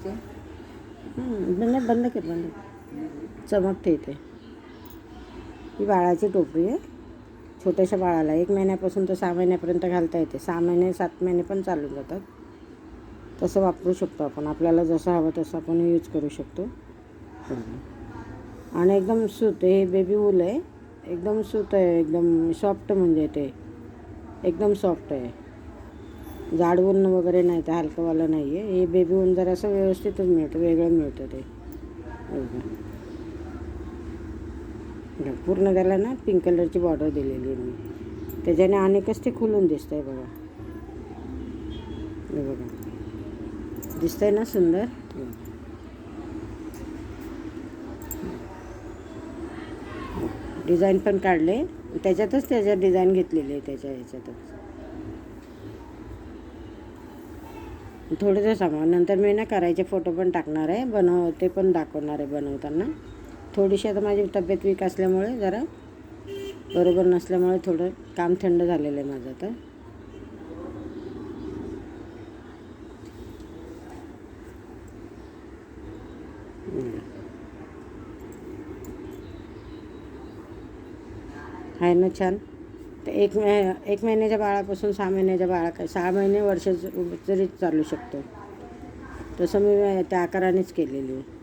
दिसते. बंद बंद कर, बंद चमकते इथे. ही बाळाची टोपी आहे. छोट्याशा बाळाला 1 महिन्यापासून तर 6 महिन्यापर्यंत घालता येते. 6 महिने 7 महिने पण चालून जातात. तसं वापरू शकतो आपण. आपल्याला जसं हवं तसं आपण यूज करू शकतो. आणि एकदम सूत हे बेबी वूल आहे. एकदम सूत आहे, एकदम सॉफ्ट, म्हणजे ते एकदम सॉफ्ट आहे. जाड वूल वगैरे नाही, ते हलकंवालं नाही आहे. हे बेबी वूल जरासं व्यवस्थितच मिळतं, वेगळं मिळतं ते. पूर्ण त्याला ना पिंक कलरची बॉर्डर दिलेली आहे मी. त्याच्याने अनेकच ते खुलून दिसतं आहे बघा. हे बघा, दिसतंय ना सुंदर. डिझाईन पण काढले त्याच्यातच, त्याच्यात डिझाईन घेतलेली आहे त्याच्या ह्याच्यातच. थोडं दिवस सांगा, नंतर मी ना करायचे फोटो पण टाकणार आहे, ते पण दाखवणार आहे बनवताना. थोडीशी आता माझी तब्येत वीक असल्यामुळे, जरा बरोबर नसल्यामुळे थोडं काम थंड झालेलं आहे माझं आता. आहे ना छान. तर 1 महिन्याच्या बाळापासून 6 महिन्याच्या 6 महिने वर्ष जरी चालू शकतो. तसं मी त्या आकारानेच केलेली आहे.